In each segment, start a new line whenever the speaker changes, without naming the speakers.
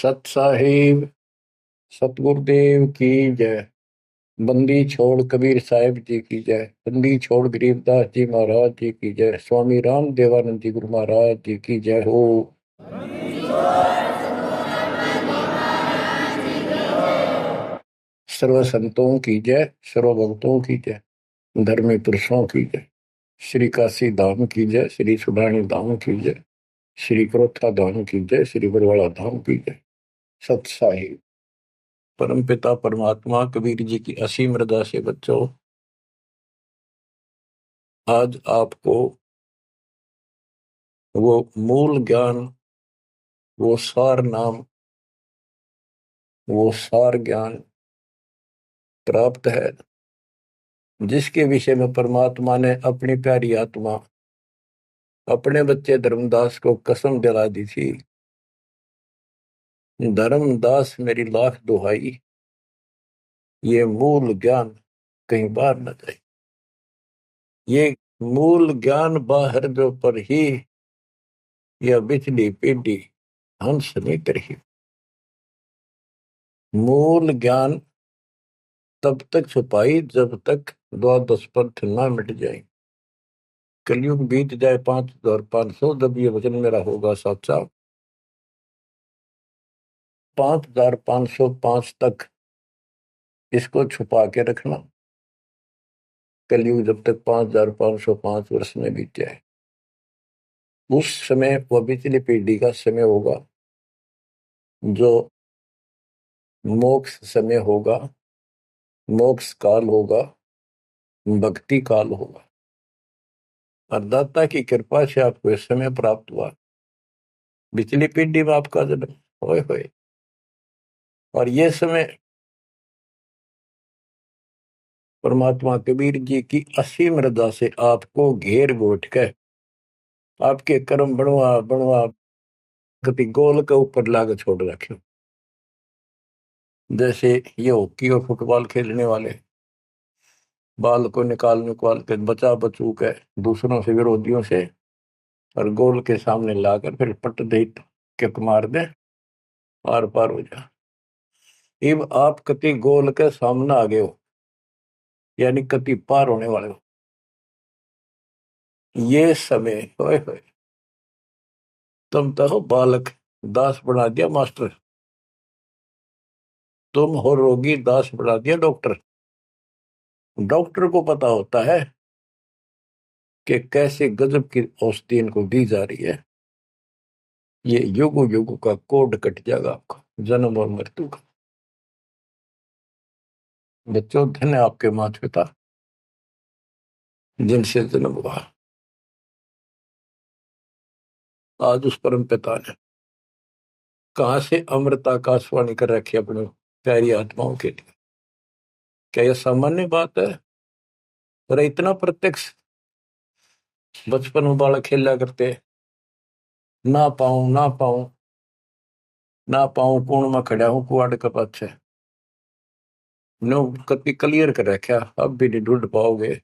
सत साहिब सतगुरुदेव की जय। बंदी छोड़ कबीर साहिब जी की जय। बंदी छोड़ गरीबदास जी महाराज जी की जय। स्वामी राम देवानंद जी गुरु महाराज जी की जय हो। सर्व संतों की जय, सर्व भक्तों की जय, धर्मी पुरुषों की जय। श्री काशी धाम की जय, श्री सुब्राणी धाम की जय, श्री क्रोथा धाम की जय, श्री बरवाड़ा धाम की जय। सत साहिब परम पिता परमात्मा कबीर जी की असीम रजा से बच्चों, आज आपको वो मूल ज्ञान, वो सार नाम, वो सार ज्ञान प्राप्त है, जिसके विषय में परमात्मा ने अपनी प्यारी आत्मा अपने बच्चे धर्मदास को कसम दिला दी थी। धर्मदास मेरी लाख दुहाई, ये मूल ज्ञान कहीं बाहर न जाए। ये मूल ज्ञान बाहर जो पर ही यह बिजली पीढ़ी हंस नहीं करी। मूल ज्ञान तब तक छुपाई जब तक द्वादश पंथ ना मिट जाए। कलयुग बीत जाए 5500, जब ये वचन मेरा होगा साचा। 5505 तक इसको छुपा के रखना। कलयुग जब तक 5505 वर्ष में बीत जाए, उस समय वह बिचली पीढ़ी का समय होगा, जो मोक्ष समय होगा, मोक्ष काल होगा, भक्ति काल होगा। और दाता की कृपा से आपको इस समय प्राप्त हुआ। बिचली पीढ़ी में आपका जन्म होए होए, और यह समय परमात्मा कबीर जी की असीम रजा से आपको घेर घोट कर आपके कर्म बनवा बनवा कभी गोल के ऊपर लाग छोड़ रखे। जैसे ये हॉकी और फुटबॉल खेलने वाले बाल को निकाल के बचा बचू के दूसरों से, विरोधियों से, और गोल के सामने लाकर फिर पट दे किक मार दे, आर पार हो जा। अब आप कति गोल के सामने आ गए हो, यानी कति पार होने वाले हो। ये समय होए होए, तुम तो हो बालक, दास बना दिया मास्टर। तुम हो रोगी, दास बना दिया डॉक्टर। डॉक्टर को पता होता है कि कैसे गजब की औषधि इनको दी जा रही है। ये युगो युगो का कोड कट जाएगा आपका, जन्म और मृत्यु का। बच्चों, धन्य आपके माता पिता जिनसे जन्म हुआ। आज उस परम पिता ने कहां से अमृत आकाशवाणी कर रखी अपनी प्यारी आत्माओं के लिए। क्या यह सामान्य बात है? पर इतना प्रत्यक्ष बचपन में बालक खेला करते, ना पाऊं ना पाऊं ना पाऊं, कौन में खड़ा हूं कुआड़ के पाछे। नो कति क्लियर कर रखा, अब भी नहीं ढूंढ पाओगे।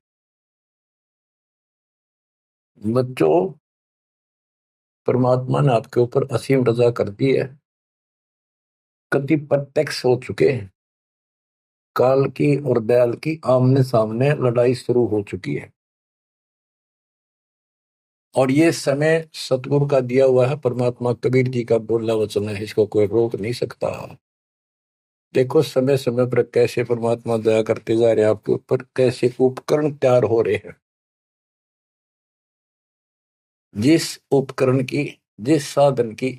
बच्चों, परमात्मा ने आपके ऊपर असीम रजा कर दी है। कति प्रत्यक्ष हो चुके हैं। काल की और दयाल की आमने सामने लड़ाई शुरू हो चुकी है, और ये समय सतगुरु का दिया हुआ है। परमात्मा कबीर जी का बोला वचन है, इसको कोई रोक नहीं सकता। देखो समय समय पर कैसे परमात्मा दया करते जा रहे हैं आपके ऊपर, कैसे उपकरण तैयार हो रहे हैं। जिस उपकरण की, जिस साधन की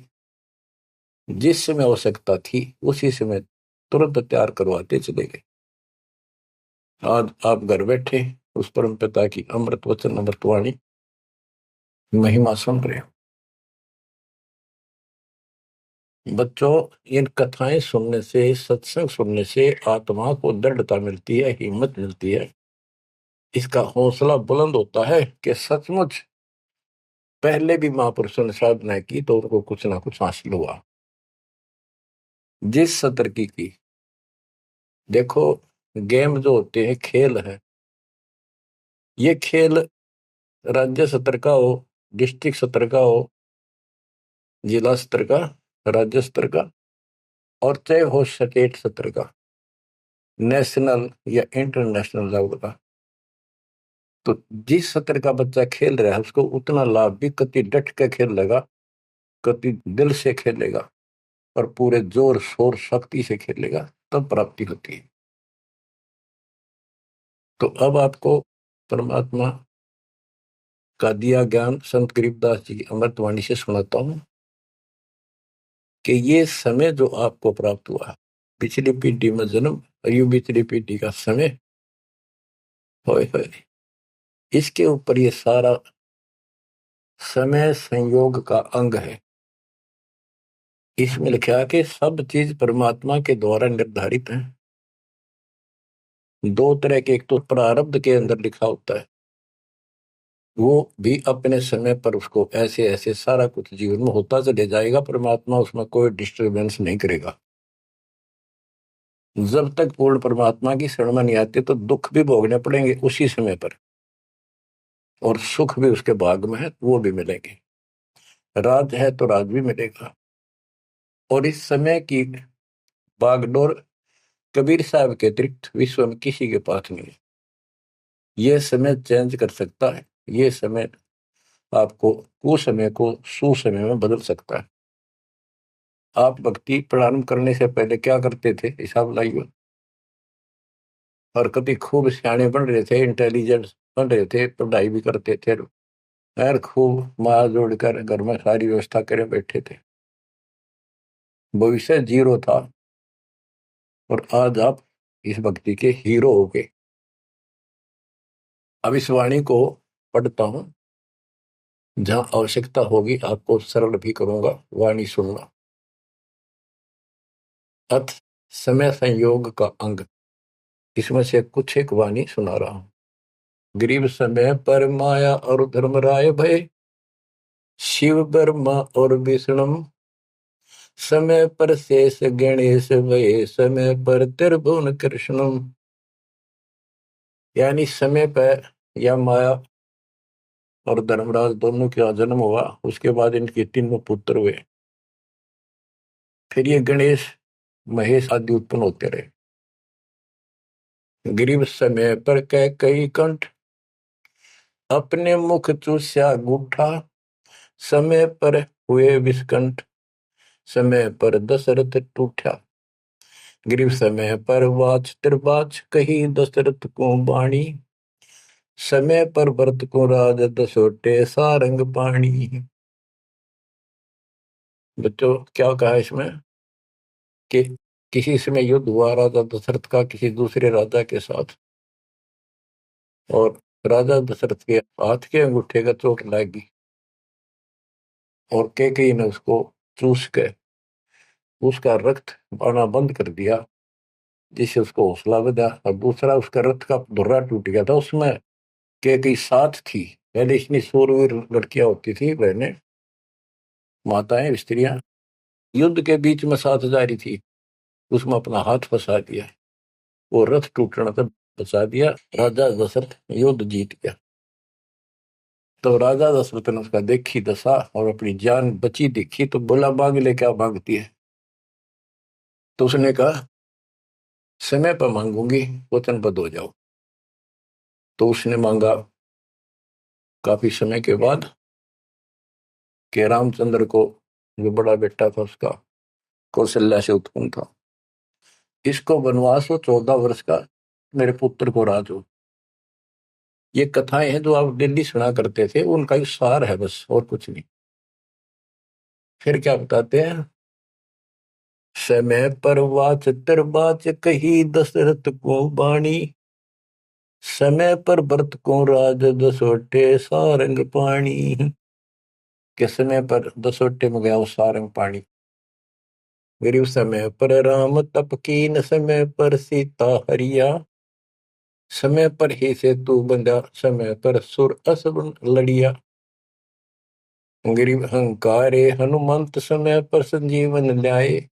जिस समय आवश्यकता थी, उसी समय तुरंत तैयार करवाते चले गए। आज आप घर बैठे उस परम पिता की अमृत वचन अमृतवाणी महिमा सुन रहे हो। बच्चों, इन कथाएं सुनने से, सत्संग सुनने से आत्मा को दृढ़ता मिलती है, हिम्मत मिलती है। इसका हौसला बुलंद होता है कि सचमुच पहले भी महापुरुषों ने साधना की तो उनको कुछ ना कुछ हासिल हुआ। जिस सतर की देखो, गेम जो होते हैं, खेल है, ये खेल राज्य स्तर का हो, डिस्ट्रिक्ट स्तर का हो, जिला स्तर का, राज्य स्तर का, और चाहे हो स्टेट सत्र का, नेशनल या इंटरनेशनल लेवल का, तो जिस सत्र का बच्चा खेल रहा है उसको उतना लाभ भी कति डट के खेलेगा, कति दिल से खेलेगा और पूरे जोर शोर शक्ति से खेलेगा, तब प्राप्ति होती है। तो अब आपको परमात्मा का दिया ज्ञान संत गरीबदास जी की अमृतवाणी से सुनाता हूं कि ये समय जो आपको प्राप्त हुआ, पिछली पीढ़ी में जन्म और यू पिछली पीढ़ी का समय, होए होए, इसके ऊपर ये सारा समय संयोग का अंग है। इसमें लिखा कि सब चीज परमात्मा के द्वारा निर्धारित है। दो तरह के, एक तो प्रारब्ध के अंदर लिखा होता है, वो भी अपने समय पर उसको ऐसे ऐसे सारा कुछ जीवन में होता चले जाएगा, परमात्मा उसमें कोई डिस्टरबेंस नहीं करेगा। जब तक पूर्ण परमात्मा की शरण में नहीं आते तो दुख भी भोगने पड़ेंगे उसी समय पर, और सुख भी उसके भाग में है, वो भी मिलेंगे। राज है तो राज भी मिलेगा। और इस समय की बागडोर कबीर साहब के अतिरिक्त विश्व में किसी के पास नहीं है। ये समय चेंज कर सकता है, ये समय आपको कुसमय को सुसमय में बदल सकता है। आप भक्ति प्रारंभ करने से पहले क्या करते थे, हिसाब लाइए। और कभी खूब सियाने बन रहे थे, इंटेलिजेंट बन रहे थे, पढ़ाई भी करते थे, यार खूब माँ जोड़कर घर में सारी व्यवस्था करे बैठे थे, भविष्य जीरो था। और आज आप इस भक्ति के हीरो हो गए। अब इस वाणी को पढ़ता हूं, जहां आवश्यकता होगी आपको सरल भी करूंगा, वाणी सुनना। अथ समय संयोग का अंग, इसमें से कुछ एक वाणी सुना रहा हूं। गरीब समय पर माया और धर्मराय भय, शिव ब्रह्मा और विष्णु, समय पर शेष गणेश भय, समय पर त्रिभुवन कृष्ण। यानी समय पर या माया और धर्मराज दोनों का जन्म हुआ, उसके बाद इनके तीनों पुत्र हुए, फिर ये गणेश महेश आदि उत्पन्न होते रहे। गरीब समय पर कह कई कंठ, अपने मुख चूस्या गूठा, समय पर हुए विस्कंठ, समय पर दशरथ टूठा। गरीब समय पर वाच त्रिवाच, कही दशरथ को बाणी, समय पर भरत को राज दसोटे सारंग पाणी। बच्चों क्या कहा इसमें कि किसी समय युद्ध हुआ राजा दशरथ का किसी दूसरे राजा के साथ, और राजा दशरथ के हाथ के अंगूठे का चोट लगी और कैकेयी ने उसको चूस के उसका रक्त आना बंद कर दिया, जिससे उसको हौसला बढ़ा। और दूसरा, उसका रथ का धुर्रा टूट गया था, उसमें कैकेयी साथ थी। पहले इतनी शूरवीर लड़कियां होती थी, बहनें, माताएं, स्त्रियां, युद्ध के बीच में साथ जा रही थी, उसमें अपना हाथ फंसा दिया, वो रथ टूटने से बचा दिया, राजा दशरथ युद्ध जीत गया। तो राजा दशरथ ने उसका देखी दशा और अपनी जान बची देखी, तो बोला मांग ले, क्या मांगती है। तो उसने कहा समय पर मांगूंगी, वचनबद्ध हो जाओ। तो उसने मांगा काफी समय के बाद कि रामचंद्र को, जो बड़ा बेटा था उसका, कौशल्या से उत्पन्न था, इसको वनवास हो 14 वर्ष का, मेरे पुत्र को राज हो। ये कथाएं हैं जो आप दिल्ली सुना करते थे, उनका ही सार है बस, और कुछ नहीं। फिर क्या बताते हैं, समय पर वाच बाच कही दशरथ को बाणी, समय पर भरत को राज दसोटे सारंग पाणी। के समय पर दसोटे में गया वो सारंग पाणी। गरीब समय पर राम तप कीन, समय पर सीता हरिया, समय पर ही से तू बंधा, समय पर सुर असुर लड़िया। गरीब अहंकारे हनुमंत, समय पर संजीवन ल्याए,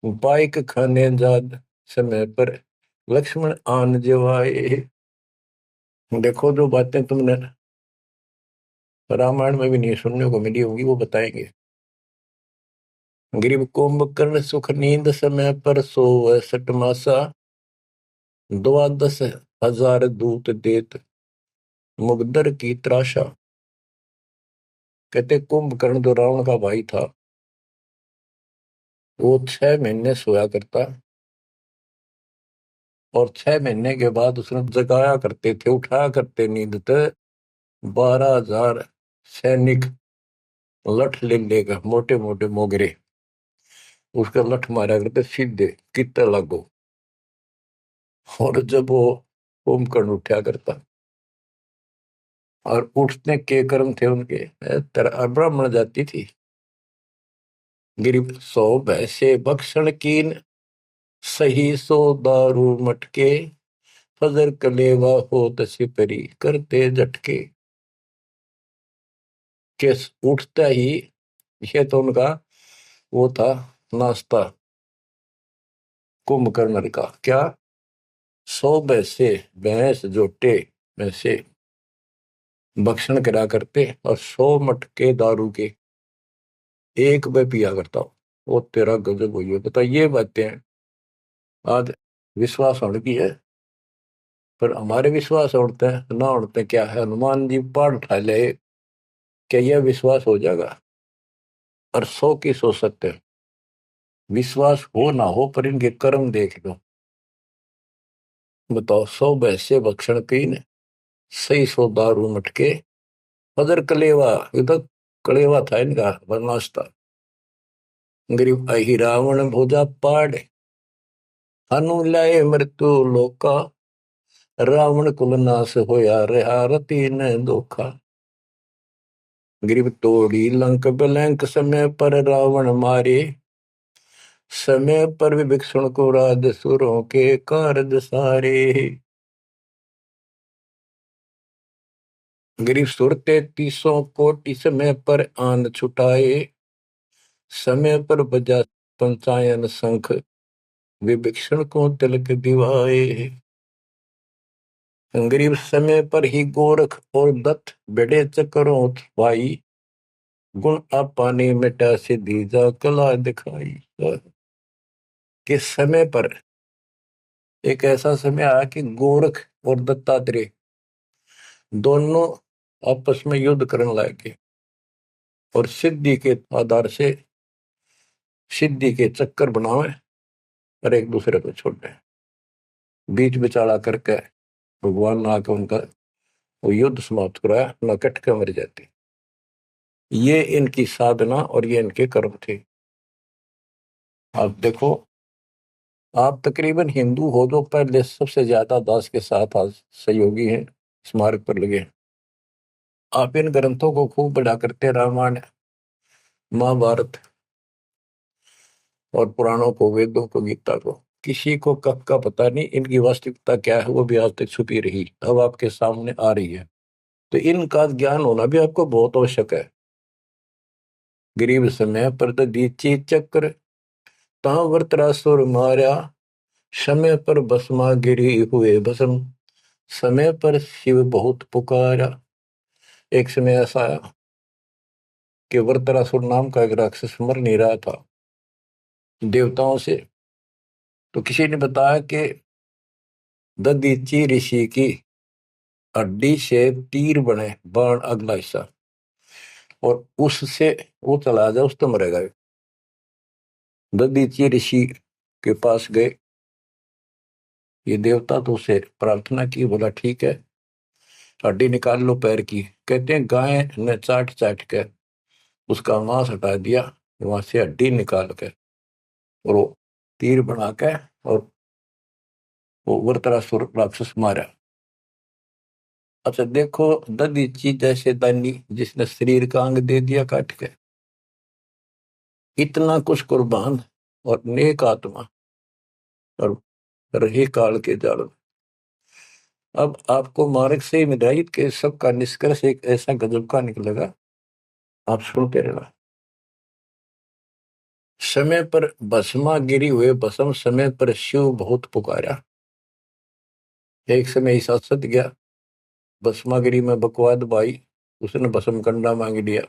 बाइक खाने जाद, समय पर लक्ष्मण आन जवाए। देखो जो बातें तुमने रामायण में भी नहीं सुनने को मिली होगी, वो बताएंगे। गरीब कुंभकर्ण सुख नींद समय पर सोवै सठ मासा, 10,000 दूत देत मुगदर की त्रासा। कहते कुंभकर्ण जो रावण का भाई था, वो 6 महीने सोया करता, और 6 महीने के बाद उसने जगाया करते थे, उठाया करते नींद से 12,000 सैनिक लठ ले लेकर, मोटे मोटे मोगरे, उसका लठ मारा करते सीधे कितने लागो। और जब वो कुंभकर्ण उठा करता, और उठने के कर्म थे उनके, ब्राह्मण जाति थी। गिरिब सो भैसे बख्शन कीन, सही सो दारू मटके, फजर कलेवा हो सिपरी करते झटके। के उठता ही, ये तो उनका वो था नाश्ता कुंभकर्ण का। क्या? 100 भैंसे, भैंस जोटे भैंसे भक्षण करा करते, और 100 मटके दारू के एक में पिया करता हूँ। वो तेरा गजब हुई है। बता, ये बातें आज विश्वास होने की है, पर हमारे विश्वास उड़ते हैं ना उड़ते क्या है। हनुमान जी पहाड़ उठा ले, क्या यह विश्वास हो जाएगा? और 100 की सो सकते हैं, विश्वास हो ना हो, पर इनके कर्म देख लो। बताओ, 100 भैंसे भक्षण कीन, सही सो दारू मटके, फजर कलेवा, ये तो कलेवा था इनका नाश्ता। गरीब अहि रावण भोजा पाड़, हनु लाए मृत्यु लोका, रावण कुल नाश होया रहा रति न धोखा। गरीब तोड़ी लंक बिलंक, समय पर रावण मारे, समय पर विभीषण को राज सुरों के कारज सारे। गरीब सुर 33 कोटि, समय पर आन छुटाए, समय पर बजा पंचायन शंख, विभीषण को तिलक दिवाए। गरीब समय पर ही गोरख और दत्त बड़े चक्रों भाई, गुण आपा ने मिटा से दीजा कला दिखाई। कि समय पर एक ऐसा समय आया कि गोरख और दत्तात्रेय दोनों आपस में युद्ध करने लगे, और सिद्धि के आधार से सिद्धि के चक्कर बनावे, और एक दूसरे को छोड़े। बीच बिचारा करके भगवान ने आकर उनका वो युद्ध समाप्त कराया, न कट के मर जाती। ये इनकी साधना और ये इनके कर्म थे। आप देखो, आप तकरीबन हिंदू हो तो पहले सबसे ज्यादा दास के साथ आज सहयोगी हैं, स्मारक पर लगे। आप इन ग्रंथों को खूब पढ़ा करते, रामायण महाभारत और पुराणों को, वेदों को, गीता को। किसी को कब का पता नहीं, इनकी वास्तविकता क्या है वो भी आज तक छुपी रही, अब आपके सामने आ रही है। तो इनका ज्ञान होना भी आपको बहुत आवश्यक है। गरीब समय पर दीची चक्र, ता वृत्रासुर मारा, समय पर भस्मा गिरी हुए भस्म, समय पर शिव बहुत पुकारा। एक समय ऐसा आया कि वृत्रासुर नाम का एक राक्षस मर नहीं रहा था देवताओं से, तो किसी ने बताया कि दधीची ऋषि की हड्डी से तीर बने, बाण अगला हिस्सा, और उससे वो चला जाए उस तो मरेगा। दधीची ऋषि के पास गए, ये देवता तो उसे प्रार्थना की, बोला ठीक है हड्डी निकाल लो पैर की। कहते हैं गाय ने चाट चाट के उसका मांस हटा दिया, वहां से हड्डी निकाल के, और वो तीर बना के, और वो वृत्रासुर राक्षस मारा। अच्छा देखो, दधीची जैसे दानी जिसने शरीर का अंग दे दिया काट के, इतना कुछ कुर्बान और नेक आत्मा, और रही काल के जाल में। अब आपको मार्ग से हिदायत के सबका निष्कर्ष एक ऐसा गजब का निकलेगा, आप सुनते रहना। समय पर भस्मा गिरी हुए भस्म, समय पर शिव बहुत पुकारा। एक समय ऐसा सत गया, भस्मागिरी में बकवाद भाई, उसने भस्म कंडा मांग लिया।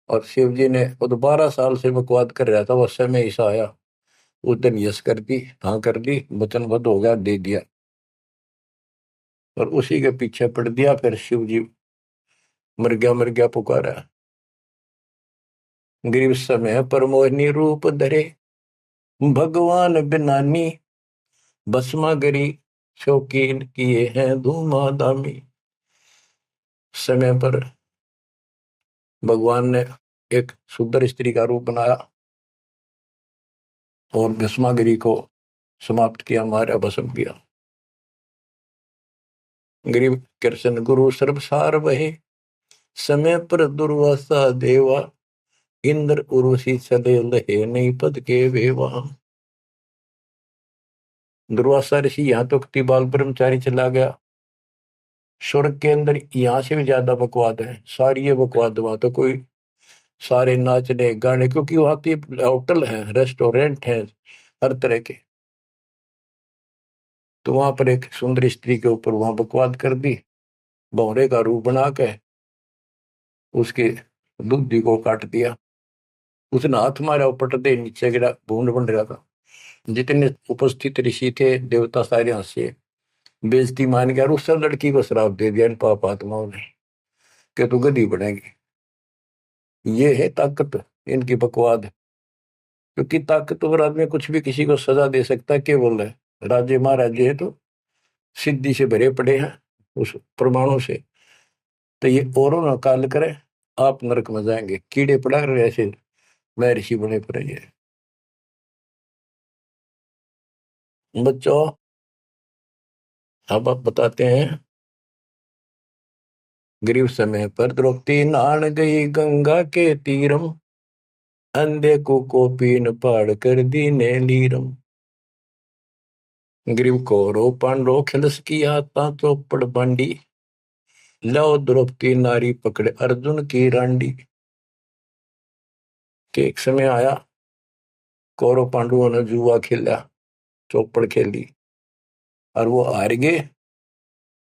और शिव जी ने वो तो 12 साल से बकवाद कर रहा था, वो समय ऐसा आया, उस दिन यस कर दी, हाँ कर दी, वचनबद्ध हो गया, दे दिया। और उसी के पीछे पड़ दिया, फिर शिव जी मर गया पुकारा। गरीब समय पर मोहिनी रूप धरे, भगवान बिनानी, भस्मागरी शौकीन किए हैं धूमाधामी। समय पर भगवान ने एक सुंदर स्त्री का रूप बनाया और भस्मागिरी को समाप्त किया, मारा, भस्म किया। गरीब कृष्ण गुरु सर्वसार वहे, समय पर दुर्वासा देवा, इंद्र उर्वशी चले लहे, नहीं पद के वेवा। दुर्वासा ऋषि यहाँ तो बाल ब्रह्मचारी चला गया, स्वर्ग के अंदर यहाँ से भी ज्यादा बकवाद है, सारी ये बकवाद। वहां तो कोई सारे नाचने गाने, क्योंकि वहां पे होटल है, रेस्टोरेंट है, हर तरह के। तो वहां पर एक सुंदर स्त्री के ऊपर वहां बकवाद कर दी, भौरे का रूप बना के उसके दूधी को काट दिया। उसने हाथ मारा, पट दे नीचे गिरा, भूड बन रहा था। जितने उपस्थित ऋषि थे, देवता, सारे हंसे, बेइज्जती मान गया। और उस लड़की को श्राप दे दिया इन पाप आत्माओं ने कि तू गधी बनेगी। ये है ताकत इनकी, बकवाद। क्योंकि ताकतवर आदमी कुछ भी किसी को सजा दे सकता है, केवल है राज्य महाराज्य है तो सिद्धि से भरे पड़े हैं उस परमाणु से। तो ये औरों ना काल करे, आप नरक में जाएंगे, कीड़े पड़ा रहे ऐसे महर्षि बने पड़े। ये बच्चों, अब आप बताते हैं। गरीब समय पर द्रौपदी नहान गई गंगा के तीरम, अंधे को कोपीन पाड़ कर दीने लीरम। ग्रीव कौरव पांडव खिलस की आता चौपड़ बांडी, लो द्रौपदी नारी पकड़े अर्जुन की रांडी। के एक समय आया, कौरव पांडवों ने जुआ खेला, चौपड़ खेली, और वो हार गए।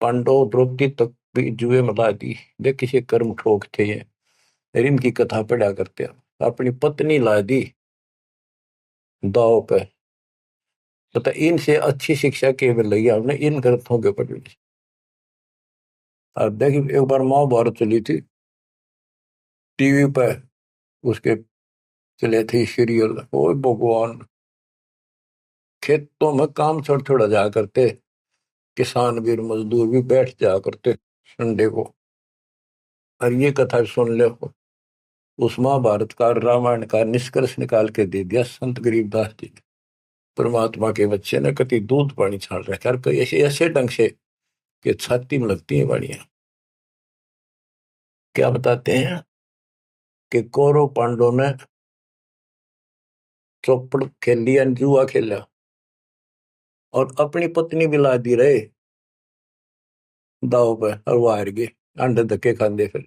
पांडव द्रौपदी तक भी जुए में ला दी। देख किसी कर्म ठोक थे ये, इनकी कथा पढ़ा करते हैं। अपनी पत्नी ला दी दाव पे। पता इनसे अच्छी शिक्षा केवल लगी हमने इन ग्रंथों के पढ़ने से। अब देखिए, एक बार महाभारत चली थी टीवी पे, उसके चले थे सीरियल। ओ भगवान, खेतों में काम छोड़ छोड़ जाया करते, किसान भी और मजदूर भी बैठ जाया करते संडे को। और ये कथा सुन ले, उस महाभारत का, रामायण का निष्कर्ष निकाल के दे दिया संत गरीबदास जी ने। परमात्मा के बच्चे ने कति दूध पानी छाल रखा, और कई ऐसे ऐसे ढंग से कि छाती में लगती है बाड़ियां। क्या बताते हैं कि कौरव पांडव ने चौपड़ खेल लिया, जुआ खेला, और अपनी पत्नी भी ला दी रहे दाव पे, और वो हार गए। अंडे धक्के खाते फिर,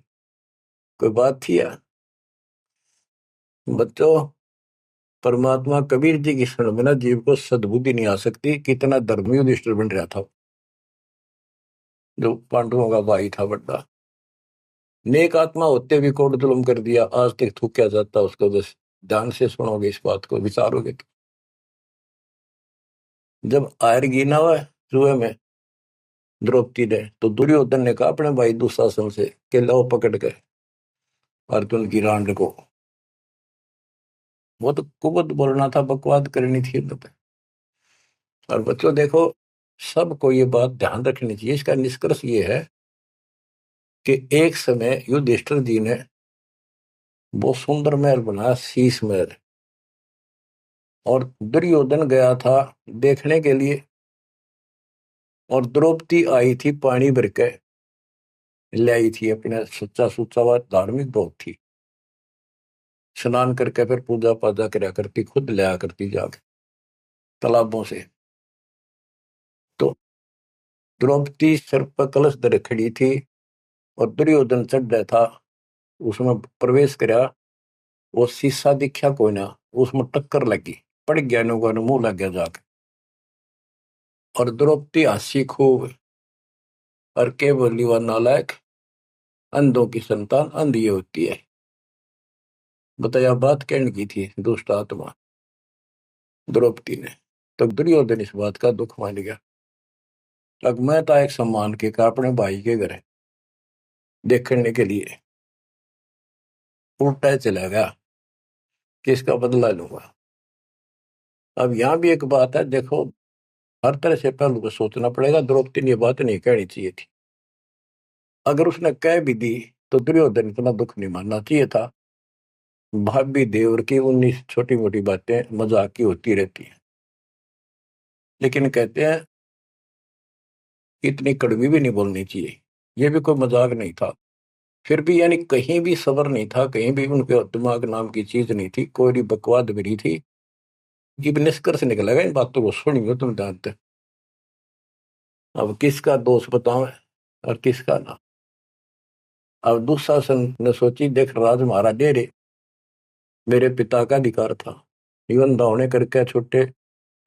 कोई बात थी यार। बच्चों, परमात्मा कबीर जी की शरण में ना जीव को सद्बुद्धि नहीं आ सकती। कितना धर्मी युधिष्ठिर बन रहा था, जो पांडवों का भाई था बड़ा। नेक आत्मा होते भी कोट जुल्म कर दिया, आज तक थूका जाता उसको। बस ध्यान से सुनोगे, इस बात को विचारोगे तो। जब आयरगी ना हुआ जुए में द्रौपदी ने, तो दुर्योधन ने कहा अपने भाई दुशासन से कि लो पकड़ के अर्जुन की रांड को। वो तो कुबत बोलना था, बकवाद करनी थी तो। और बच्चों देखो, सबको ये बात ध्यान रखनी चाहिए। इसका निष्कर्ष ये है कि एक समय युधिष्ठिर जी ने बहुत सुंदर महल बनाया, शीश महल। और दुर्योधन गया था देखने के लिए, और द्रौपदी आई थी पानी भर के लाई थी अपने, सच्चा सुच्चा बात, धार्मिक बहुत थी। स्नान करके फिर पूजा पाजा कराया करती, खुद लाया करती जाके तालाबों से। तो द्रौपदी सिर पर कलश धरे खड़ी थी, और दुर्योधन चढ़ रहा था, उसमें प्रवेश करा। वो शीशा दिखा कोई ना, उसमें टक्कर लगी, पड़ गया, नुका मुंह लग गया जाके। और द्रौपदी हंसी खूब, और के बोली, वह नालायक, अंधों की संतान अंधी होती है। बताया बात कहने की थी दुष्ट आत्मा द्रौपदी ने। तो दुर्योधन इस बात का दुख मान गया। अब मैं था एक सम्मान के का अपने भाई के घर देखने के लिए उल्टा चला गया कि इसका बदला लूंगा। अब यहाँ भी एक बात है, देखो हर तरह से पहलू को सोचना पड़ेगा। द्रौपदी ने ये बात नहीं कहनी चाहिए थी। अगर उसने कह भी दी तो दुर्योधन इतना दुख नहीं मानना चाहिए था। भाभी देवर की 19 छोटी मोटी बातें मजाक की होती रहती हैं, लेकिन कहते हैं इतनी कड़वी भी नहीं बोलनी चाहिए। ये भी कोई मजाक नहीं था। फिर भी यानी कहीं भी सबर नहीं था, कहीं भी उनके दिमाग नाम की चीज नहीं थी, कोई भी बकवाद भी नहीं थी। ये भी निष्कर्ष निकलेगा इन बातों को सुनिए तुम जानते। अब किसका दोष बताओ और किसका ना। अब दुशासन ने सोची, देख राज हमारा डेरे मेरे पिता का अधिकार था, जीवन दावने करके छोटे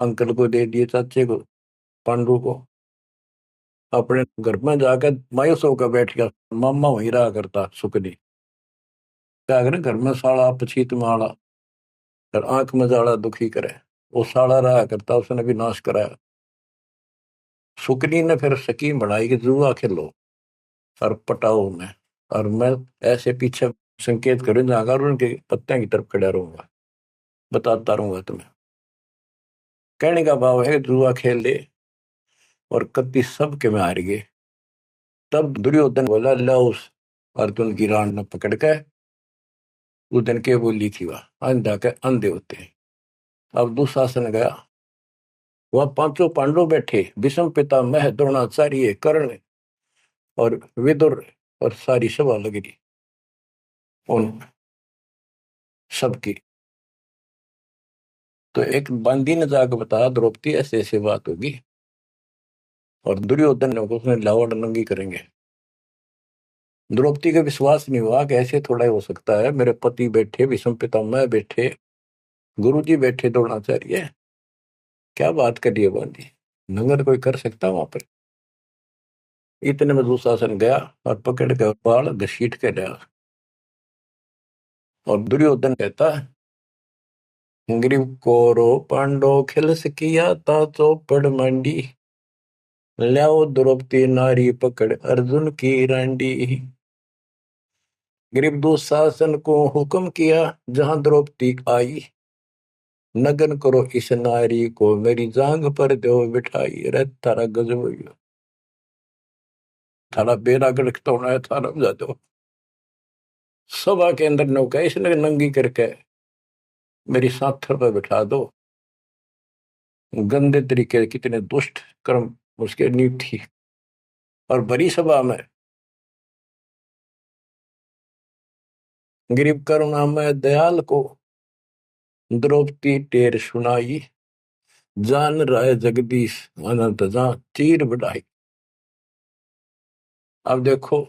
अंकल को दे दिए, चाचे को पांडु को। अपने घर में जाकर मायूस होकर बैठ गया। मामा वहीं रहा करता सुखनी। क्या करे घर में साला पछीत माला और आंख में जाला दुखी करे। वो साला रहा करता, उसने भी नाश कराया। सुकनी ने फिर स्कीम बनाई कि जुआ खेलो और पटाओ में, और मैं ऐसे पीछे संकेत करूं जाकर और उनके पत्ते की तरफ खड़ा रहूंगा, बताता रहूंगा तुम्हें। कहने का भाव है जुआ खेल ले और कति सब के में हार गए। तब दुर्योधन बोला, ला उस अर्जुन की रान ने पकड़ के। उस दिन के बोली थी वह अंधा के अंधे होते हैं। अब दुशासन गया, वह पांचों पांडव बैठे, भीष्म पितामह द्रोणाचार्य कर्ण और विदुर, और सारी सभा लग रही उन सबकी। तो एक बंदी ने जाकर बताया द्रौपदी ऐसे ऐसे बात होगी, और दुर्योधन ने उसने लावड़ नंगी करेंगे। द्रौपदी का विश्वास नहीं हुआ कि ऐसे थोड़ा ही हो सकता है। मेरे पति बैठे, भीष्म पितामह बैठे, गुरुजी बैठे, द्रोणाचार्य, क्या बात करी है बंदी, नंगर कोई कर सकता वहां पर। इतने में दुशासन गया और पकड़ के बाल घसीट के लिया। और दुर्योधन कहता है, ग्रीव कोरो पांडो खिलस किया ता चौपड़ मंडी, ल्याओ द्रौपदी नारी पकड़ अर्जुन की रांडी। ग्रीव दुशासन को हुक्म किया, जहां द्रौपदी आई, नगन करो इस नारी को, मेरी जांग पर दो बिठाई। रे थारा गजब हो गया, थारा बेड़ा गड़क तो होना है, थारा बजा दो। सभा के अंदर नौका इसने नंगी करके मेरी साथर पर बिठा दो। गंदे तरीके, कितने दुष्ट कर्म उसके नींव थी। और बड़ी सभा में गरीब करुणा में दयाल को द्रौपदी टेर सुनाई, जान राय जगदीश अनंत जा चीर बढ़ाई। अब देखो,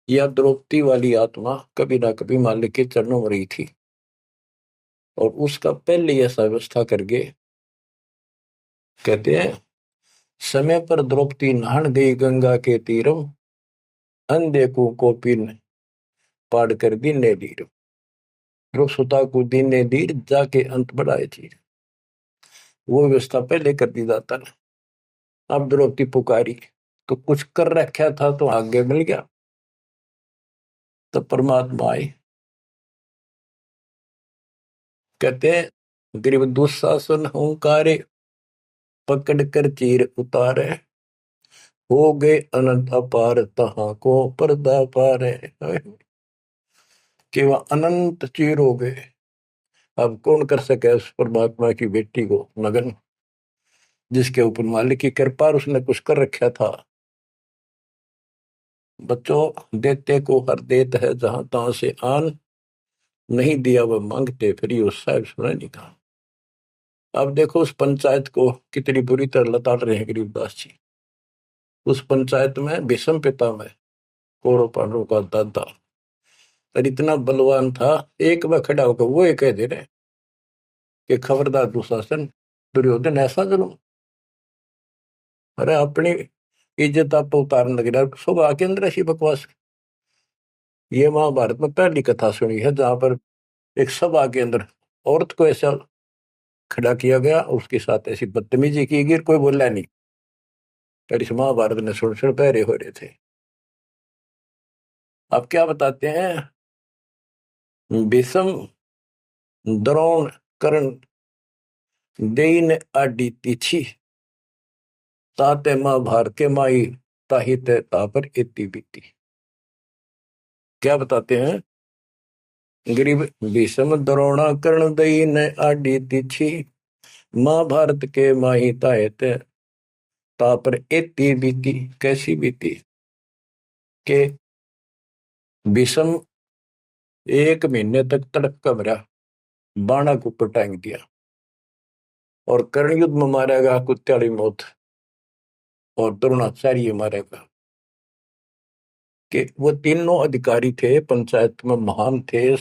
यह द्रौपदी वाली आत्मा कभी ना कभी मालिक के चरणों में रही थी, और उसका पहले ऐसा व्यवस्था करके कहते हैं, समय पर द्रौपदी नहान गई गंगा के तीरम, अंधे को कोपिन पाड़ कर दीने दीर, ध्रुव सुता को दीने दीर, जाके अंत बढ़ाए चीर। वो व्यवस्था पहले कर दी जाता ना। अब द्रौपदी पुकारी तो कुछ कर रखा था तो आगे मिल गया। तो परमात्मा आए, कहते हैं गरीब दुशासन हुंकारे, पकड़ कर चीर उतारे, हो गए अनंत अपार तहां को पर्दा पारे। कि वह अनंत चीर हो गए। अब कौन कर सके उस परमात्मा की बेटी को नगन, जिसके ऊपर मालिक की कृपा, उसने कुछ कर रखा था। बच्चों, देते को हर देत है, जहां तहां से आन, नहीं दिया वह मांगते, फिर ये उस साहब सुना नहीं कहा। अब देखो उस पंचायत को कितनी बुरी तरह लताड़ रहे हैं गरीबदास जी। उस पंचायत में भीष्म पितामह कौरव पांडवों का दादा और इतना बलवान था, एक बार खड़ा होकर वो ये कह दे रहे कि खबरदार दुशासन, दुर्योधन ऐसा जुल्म। अरे अपनी इज्जत आप उतारने लगे, सुबह के अंदर ऐसी बकवास। ये महाभारत में पहली कथा सुनी है जहां पर एक सभा के अंदर औरत को ऐसा खड़ा किया गया, उसके साथ ऐसी बदतमीजी की गई, कोई बोला नहीं। पर इस महाभारत ने सुन सुन पैरे हो रहे थे। अब क्या बताते हैं, भीष्म द्रोण कर्ण देई ने आडी तीछी ताते महाभारत के माई ताही ते तापर इति बीती। क्या बताते हैं, गरीब भीष्म द्रोणा कर्ण देई ने आडी तीछी महाभारत के माही ताहे ते तापर इति बीती। कैसी बीती के भीष्म 1 महीने तक तड़प का मरा, बाणा को ऊपर टांग दिया, और कर्ण युद्ध में मारेगा कुत्त्याली मौत, और द्रोणाचार्य मारेगा। कि वो तीनों अधिकारी थे, पंचायत में महान थे,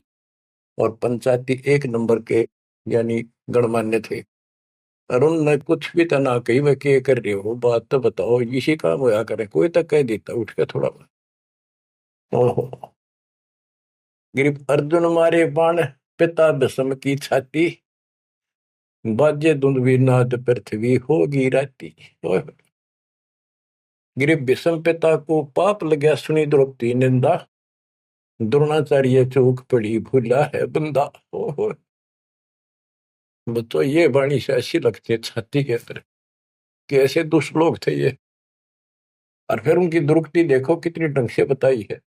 और पंचायती 1 नंबर के यानी गणमान्य थे। और उनने कुछ भी तना कही वे के कर रहे हो, बात तो बताओ, इसी काम होया करे, कोई तक कह देता उठ के थोड़ा। ओहो, गिरिप अर्जुन मारे बाण पिता भीष्म की छाती बाजे दुंदवी नाद पृथ्वी होगी राती। गिरिप भीष्म पिता को पाप लगा सुनी द्रौपदी निंदा द्रोणाचार्य चौक पड़ी भूला है बंदा। ओहो, तो ये वाणी से ऐसी लगती है छाती के अंदर कि ऐसे दुष्ट लोग थे ये। और फिर उनकी दुर्गति देखो कितनी ढंग से बताई है।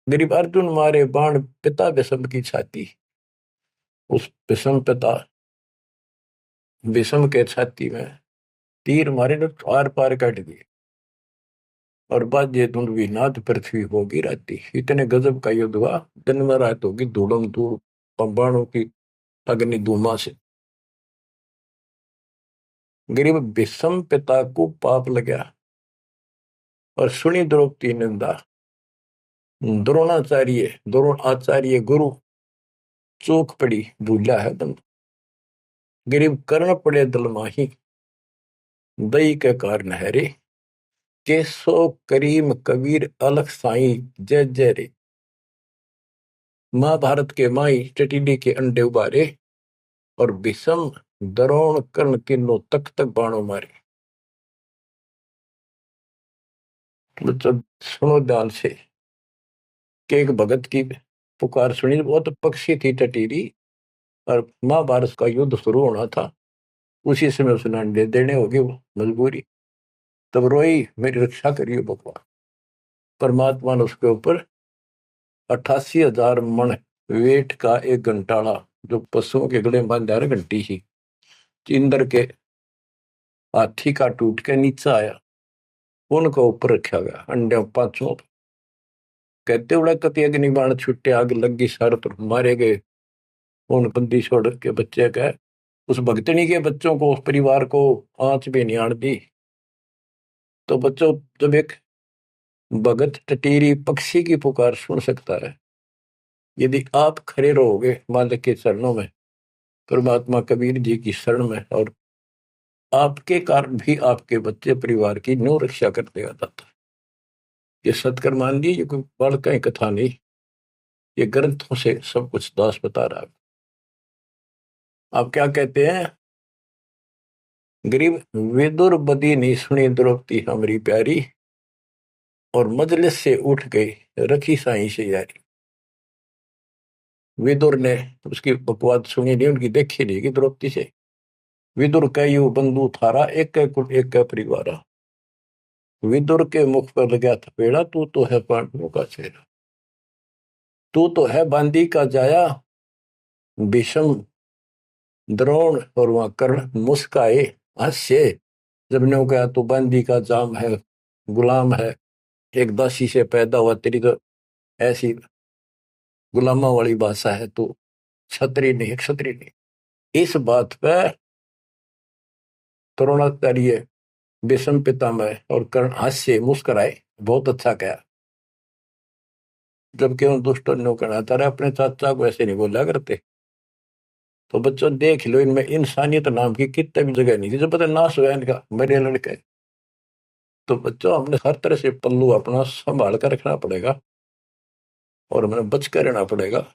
गरीब अर्जुन मारे बाण पिता भीष्म की छाती, उस भीष्म पिता भीष्म के छाती में तीर मारे ने आर पार काट दिए, और बाजे धुंधवी नाद पृथ्वी होगी राती। इतने गजब का युद्ध हुआ, दिन में रात होगी धूड़म धूड़ बाणों की अग्नि धूमा से। गरीब भीष्म पिता को पाप लगा और सुनी द्रौपदी निंदा द्रोण आचार्य गुरु चूक पड़ी भूला है बंद। गरीब कर्ण पड़े दल माही दई के कारण है रे, केसो करीम कबीर अलख साई जय जय रे। महाभारत के माई टटीडी के अंडे उबारे, और भीष्म द्रोण कर्ण तीनों तक तक बाणों मारे। बच्चों सुनो ध्यान से कि एक भगत की पुकार सुनी, बहुत पक्षी थी टटीरी, और महाभारत का युद्ध शुरू होना था, उसी समय उसने अंडे देने होगी, वो मजबूरी। तब रोई मेरी रक्षा करिए भगवान। परमात्मा ने उसके ऊपर 88,000 मन वेट का एक घंटाड़ा, जो पशुओं के गले में बांधा घंटी ही, इंद्र के हाथी का टूट के नीचे आया, उनको ऊपर रखा गया अंडे 5 कहते उड़ा कति अग्नि बाण छुट्टे, आग लगी सारे पर मारे गए। उन बंदी छोड़ के बच्चे का, उस भगतनी के बच्चों को, उस परिवार को आंच भी नहीं आन दी। तो बच्चों, जब एक भगत टटीरी पक्षी की पुकार सुन सकता है, यदि आप खड़े रहोगे मालिक के चरणों में, परमात्मा कबीर जी की शरण में, और आपके कारण भी आपके बच्चे परिवार की न्यू रक्षा करते आता था। ये सत्कर मान ली, ये कोई बालका कथा नहीं, ये ग्रंथों से सब कुछ दास बता रहा है। आप क्या कहते हैं, गरीब विदुर बदी नहीं सुनी द्रौपदी हमारी प्यारी, और मजलिस से उठ गई रखी साई से यारी। विदुर ने उसकी बकवाद सुनी नहीं, उनकी देखी नहीं कि द्रौपदी से। विदुर का यू बंधु थारा एक कुट एक परिवारा, विदुर के मुख पर लगा थपेड़ा, तू तो है पांडवों का चेहरा, तू तो है बांदी का जाया। भीष्म द्रोण और वहां कर्ण मुस्काए हास्य, जब ने कहा तू बांदी का जाम है, गुलाम है, एक दासी से पैदा हुआ, तेरी तो ऐसी गुलामा वाली भाषा है, तू क्षत्रिय नहीं, क्षत्रिय नहीं। इस बात पे द्रोणाचार्य भीष्म पितामह और कर्ण हास्य मुस्कुराए, बहुत अच्छा कहा। जबकि उन दुष्टों ने कहना था अपने चाचा को ऐसे नहीं बोला करते। तो बच्चों देख लो, इनमें इंसानियत नाम की कितने भी जगह नहीं थी, जो पता नाश हुआ इनका, मेरे लड़के। तो बच्चों हमने हर तरह से पल्लू अपना संभाल कर रखना पड़ेगा। और हमें बच कर रहना पड़ेगा।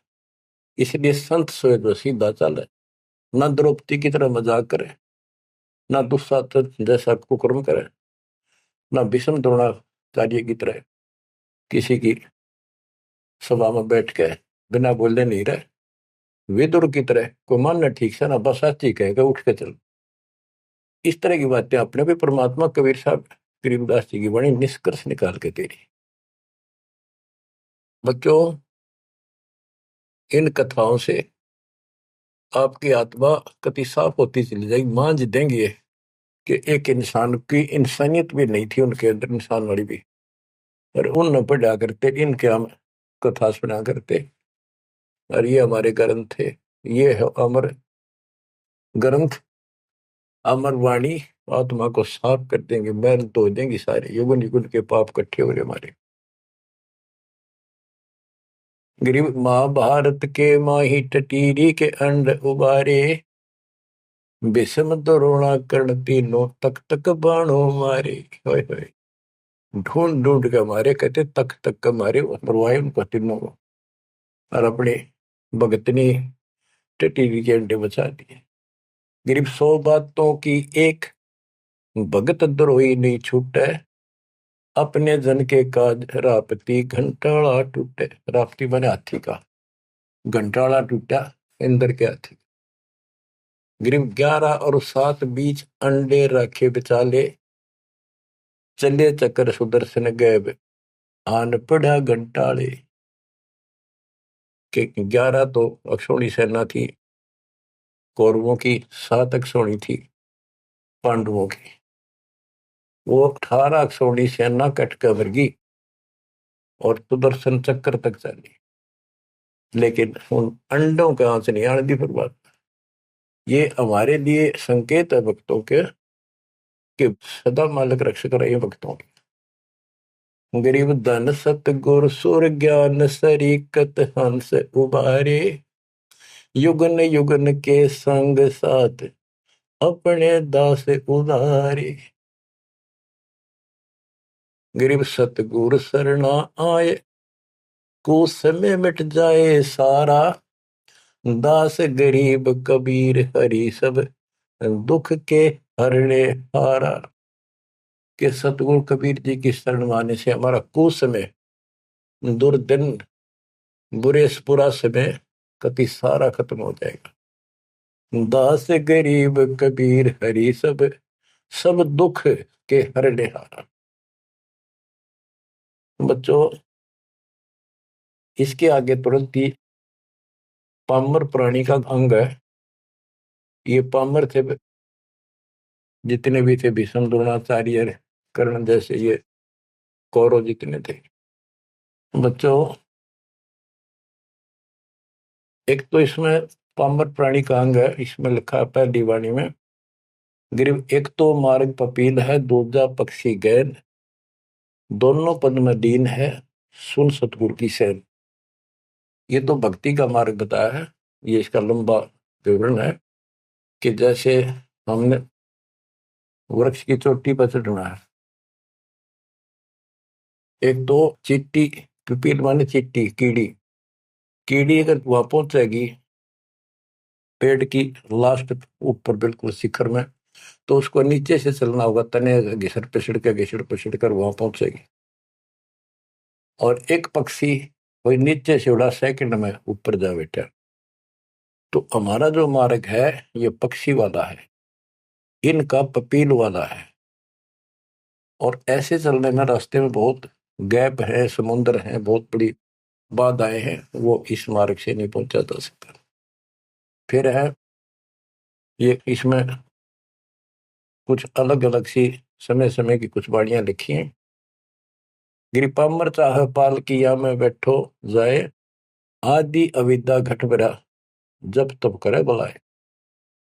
इसलिए संत सोए तो सीधा चले, ना द्रौपदी की तरह मजाक करे, ना दुस्साहस जैसा कुकर्म करे, ना भीष्म द्रोणाचार्य की तरह किसी की सभा में बैठ के बिना बोले नहीं रहे। विदुर की तरह कोई मानना ठीक से ना बस साची कहेगा उठ के चल। इस तरह की बातें अपने भी परमात्मा कबीर साहब गरीबदास जी की बड़ी निष्कर्ष निकाल के दे रही। बच्चों, इन कथाओं से आपकी आत्मा कति साफ होती चली जाएगी। मान देंगे कि एक इंसान की इंसानियत भी नहीं थी उनके अंदर, इंसान वाली भी, और उन न पढ़ा करते, इनके हम कथा सुना करते। और ये हमारे ग्रंथ थे, ये है अमर ग्रंथ, अमर वाणी। आत्मा को साफ कर देंगे, मैल धो देंगे सारे युगन युगन के पाप इकट्ठे हो रहे हमारे। गरीब महाभारत के माही टटीरी के अंड उबारे, विषम द्रोणा कर्ण तीनों तक तक बाणों मारे। होय होय, ढूंढ ढूंढ के मारे, कहते तक तक के मारे, मरवाए उनको तीनों को, और अपने भगतनी टटीरी के अंडे बचा दिए। गरीब 100 बातों की एक, भगत द्रोही नहीं छूटे, अपने जन के काज रापती घंटाला टूटे। रापती बने हाथी का, घंटाला टूटा इंद्र के हाथी। गरीब 11 और 7 बीच अंडे रखे बिचाले, चले चक्कर सुदर्शन गैब आन पड़ा घंटाले। के 11 तो अक्षौणी सेना थी कौरवों की, 7 अक्षौणी थी पांडवों की। वो 18 अक्षौणी सेना कटकर वर्गी और सुदर्शन चक्कर तक चली, लेकिन उन अंडों के आंच नहीं आने दी फिर बात। ये हमारे लिए संकेत है भक्तों के कि सदा मालिक रक्षक रहे भक्तों के। गरीब धन सतगुर सुर ज्ञान सरीकत हंस उबारे, युगन युगन के संग साथ अपने दास उदारे। गरीब सतगुर सरना आए, कुछ समय मिट जाए सारा, दास गरीब कबीर हरि सब दुख के हरने हारा। के सतगुरु कबीर जी की शरण माने से हमारा कुछ समय, दुर्दिन, बुरा समय कति सारा खत्म हो जाएगा। दास गरीब कबीर हरि सब सब दुख के हरने हारा। बच्चों, इसके आगे तुरंत ही पामर प्राणी का अंग है। ये पामर थे जितने भी थे, भीष्म द्रोणाचार्य कर्ण जैसे, ये कौरव जितने थे। बच्चों, एक तो इसमें पामर प्राणी का अंग है, इसमें लिखा है पहली वाणी में, गरीब एक तो मार्ग पपील है, दूजा पक्षी गैन, दोनों पद में दीन है, सुन सतगुरु की सैन। ये तो भक्ति का मार्ग बताया है। ये इसका लंबा विवरण है कि जैसे हमने वृक्ष की चोटी पर चढ़ना है, एक तो चीटी, पिपील माने चीटी, कीड़ी, कीड़ी अगर वहां पहुंचेगी पेड़ की लास्ट ऊपर बिल्कुल शिखर में, तो उसको नीचे से चलना होगा, तने घिसड़ पिसड़ कर वहां पहुंचेगी। और एक पक्षी कोई नीचे से उड़ा सेकंड में ऊपर जा बैठा। तो हमारा जो मार्ग है ये पक्षी वाला है, इनका पपील वाला है। और ऐसे चलने में रास्ते में बहुत गैप है, समुद्र है, बहुत बड़ी बाधाएं हैं, वो इस मार्ग से नहीं पहुंचा जा सकता। फिर है ये, इसमें कुछ अलग अलग सी समय समय की कुछ बाणियां लिखी हैं। गिरिपामर चाह पाल किया में बैठो जाए, आदि अविद्या घट बरा जब तब करे बुलाए।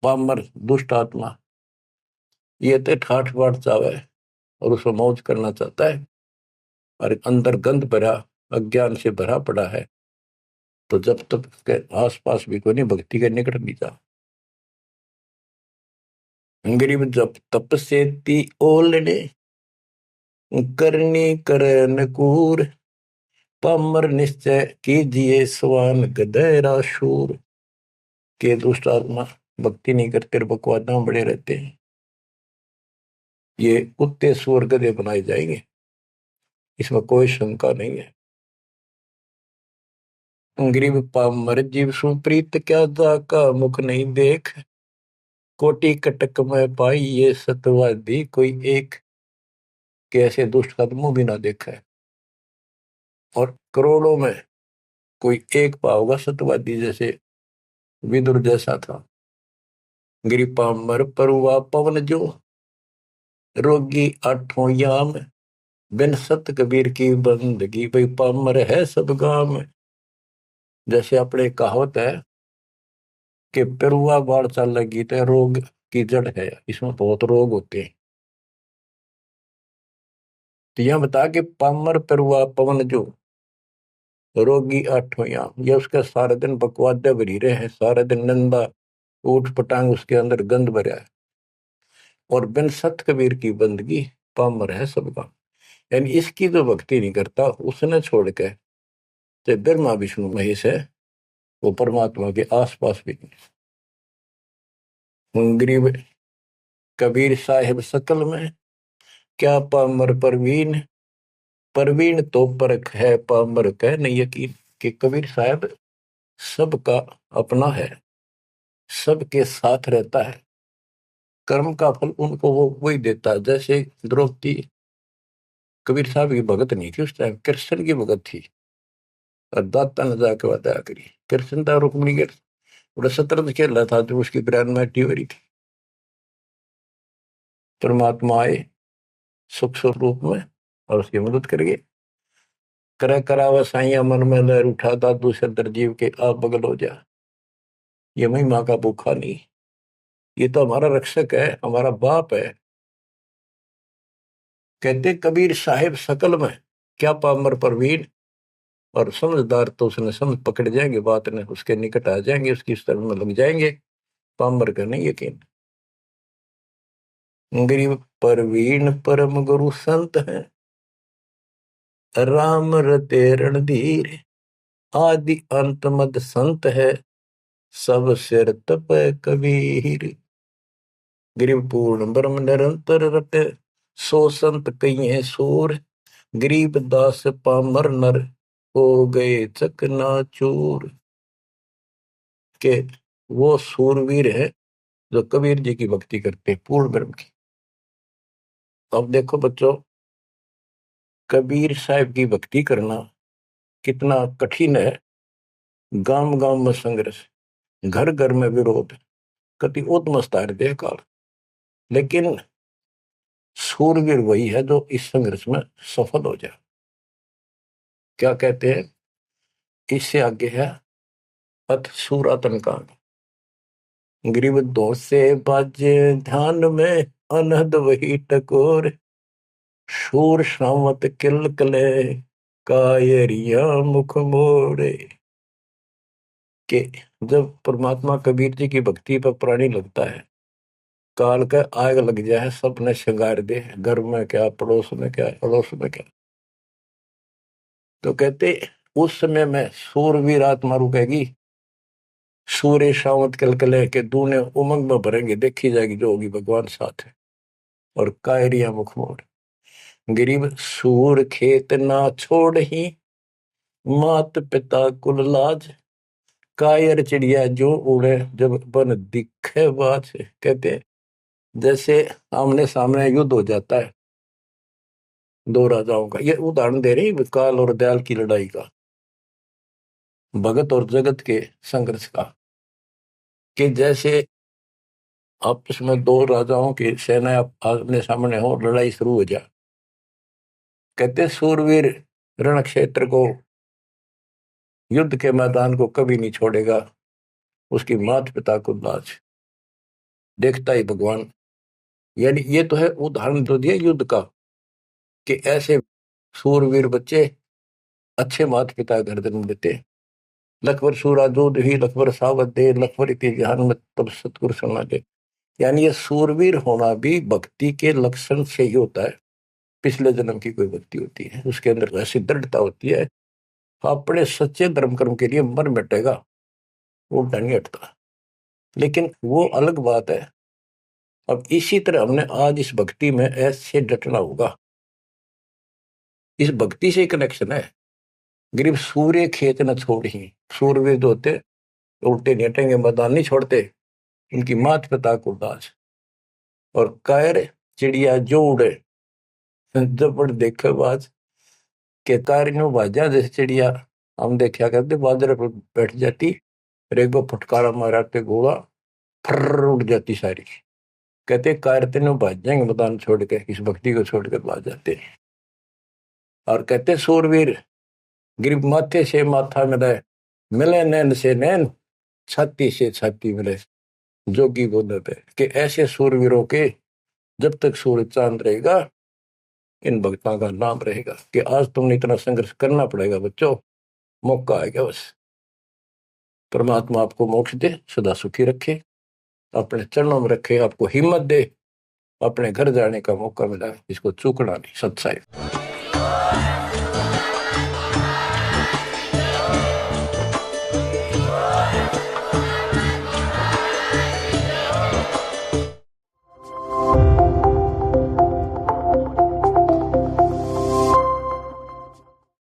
पामर दुष्ट आत्मा ये तो ठाठ बाट चावे और उसको मौज करना चाहता है, और अंदर गंद भरा अज्ञान से भरा पड़ा है, तो जब तक के आस पास भी कोई नहीं, भक्ति के निकट नहीं जा। गरीब जब तप से ती ओलने, करनी करे नकूर, पामर निश्चय कीजिए स्वान गधेरा शूर। के दुष्ट आत्मा भक्ति नहीं करते, बकवादा बड़े रहते हैं, ये कुत्ते सुअर गधे बनाए जाएंगे, इसमें कोई शंका नहीं है। गरीब पामर जीव सुप्रीत क्या जाका मुख नहीं देख। कोटि कटक में पाई ये सतवादी कोई एक। कैसे दुष्ट का मुंह भी ना देखा है, और करोड़ों में कोई एक पाओगा सतवादी जैसे विदुर जैसा था। गिरी पामर परुआ पवन जो रोगी आठों याम। बिन सत कबीर की बंदगी भाई पामर है सब गाम। जैसे अपने कहावत है कि पेरुआ बाढ़ चल लगी तो रोग की जड़ है, इसमें बहुत रोग होते हैं। तो यह बता कि पामर पेरुआ पवन जो रोगी आठों याम, ये उसका सारा दिन बकवादे भरी रहे हैं, सारा दिन नंदा ऊट पटांग उसके अंदर गंद भरा है। और बिन सत कबीर की बंदगी पामर है सबका, यानी इसकी जो भक्ति नहीं करता उसने छोड़ के चाहे ब्रह्मा विष्णु महेश है, वो परमात्मा के आसपास भी नहीं। गरीब कबीर साहिब सकल में क्या पामर परवीन। परवीन तो परख है पामर कह नहीं यकीन। कि कबीर साहब सबका अपना है, सबके साथ रहता है, कर्म का फल उनको वो वही देता है। जैसे द्रौपदी कबीर साहब की भगत नहीं थी, उस टाइम कृष्ण की भगत थी, और दाता ने जाके वादा करी। कृष्ण था रुक्मिणी के बड़ा शतरंज खेल रहा था, जो उसकी ब्रांड मैटी हो रही थी, परमात्मा आए सुख स्वरूप में और उसकी मदद करिए। करे करावा साइया मन में लहर उठा दादू सदर जीव के आप बगल हो जा। ये महिमा का भूखा नहीं, ये तो हमारा रक्षक है, हमारा बाप है। कहते कबीर साहिब सकल में क्या पामर परवीन। और समझदार तो उसने समझ पकड़ जाएंगे, बात ने उसके निकट आ जाएंगे, उसकी शरण में लग जाएंगे। पामर का नहीं यकीन। गरीब परवीन परम गुरु संत है, राम रते रणधीर। आदि अंत मद संत है, सब सिर तप कबीर। गरीब पूर्ण ब्रह्म निरंतर रटे, सो संत कहिए सूर। गरीब दास पामर नर, हो गए चकनाचूर। के वो सूरवीर है जो कबीर जी की भक्ति करते हैं, पूर्ण ब्रह्म की। अब देखो बच्चों, कबीर साहब की भक्ति करना कितना कठिन है। गांव गांव में संघर्ष, घर घर में विरोध, कति उत्मस्तार दे काल। लेकिन सूरवीर वही है जो इस संघर्ष में सफल हो जाए। क्या कहते हैं, इससे आगे है अथ सूरातन कांड। ग्रीव दो से बाजे ध्यान में, अनहद वही टकोर। शूर श्रावत किल कले, कायरिया मुख मोड़े। कि जब परमात्मा कबीर जी की भक्ति पर प्राणी लगता है, काल का आग लग जाए, सबने श्रृंगार दे, घर में क्या, पड़ोस में क्या, अड़ोस में क्या। तो कहते उस समय में सूरवीर आत्मा रुकेगी, सूर्य शावत कलकले के दूने उमंग में भरेंगे, देखी जाएगी जो होगी भगवान साथ है। और कायरिया मुख मोड़। गरीब सूर खेत ना छोड़ ही, मात पिता कुल लाज। कायर चिड़िया जो उड़े, जब बन दिखे बाज। कहते जैसे आमने सामने युद्ध हो जाता है दो राजाओं का, ये उदाहरण दे रही काल और दयाल की लड़ाई का, भगत और जगत के संघर्ष का। कि जैसे आपस में दो राजाओं की सेना आमने सामने हो, लड़ाई शुरू हो जाए। कहते सूरवीर रण क्षेत्र को, युद्ध के मैदान को कभी नहीं छोड़ेगा, उसकी माता पिता को लाज देखता ही भगवान। यानी ये तो है उदाहरण तो दिया युद्ध का, कि ऐसे सूरवीर बच्चे अच्छे माता पिता घर जन्म देते। लखबर सूरा दूध ही लखबर सावत दे, लखबर इति ध्यान में तब सतगुरु सुना दे। यानी ये सूरवीर होना भी भक्ति के लक्षण से ही होता है। पिछले जन्म की कोई भक्ति होती है, उसके अंदर ऐसी दृढ़ता होती है अपने सच्चे धर्म कर्म के लिए मर मिटेगा, वो नहीं हटता। लेकिन वो अलग बात है। अब इसी तरह हमने आज इस भक्ति में ऐसे डटना होगा। इस भक्ति से कनेक्शन है। गरीब सूर्य खेत न छोड़ी, सूर्यवीर जो होते उल्टे नहीं हटेंगे, मैदान नहीं छोड़ते, उनकी मात पिता को दाज। और कायर चिड़िया जो उड़े, जब देखे बाज के कायर नो बाजा, जैसे चिड़िया हम देखा करते बाजरे पर बैठ जाती, और एक बार फटकारा माराते गोला फर उड़ जाती सारी। कहते कायर तीनों भाज जाएंगे मैदान छोड़ के, इस भक्ति को छोड़कर भाज जाते हैं। और कहते सूरवीर गिर माथे से माथा मिले, मिले नैन से नैन, छाती से छाती मिले। जोगी बोले थे कि ऐसे सूरवीरों के जब तक सूरज चांद रहेगा, इन भक्तों का नाम रहेगा। कि आज तुमने इतना संघर्ष करना पड़ेगा बच्चों, मौका आएगा बस। परमात्मा आपको मोक्ष दे, सदा सुखी रखे, अपने चरणों में रखे, आपको हिम्मत दे, अपने घर जाने का मौका मिला, इसको चूकना नहीं। सत्साई।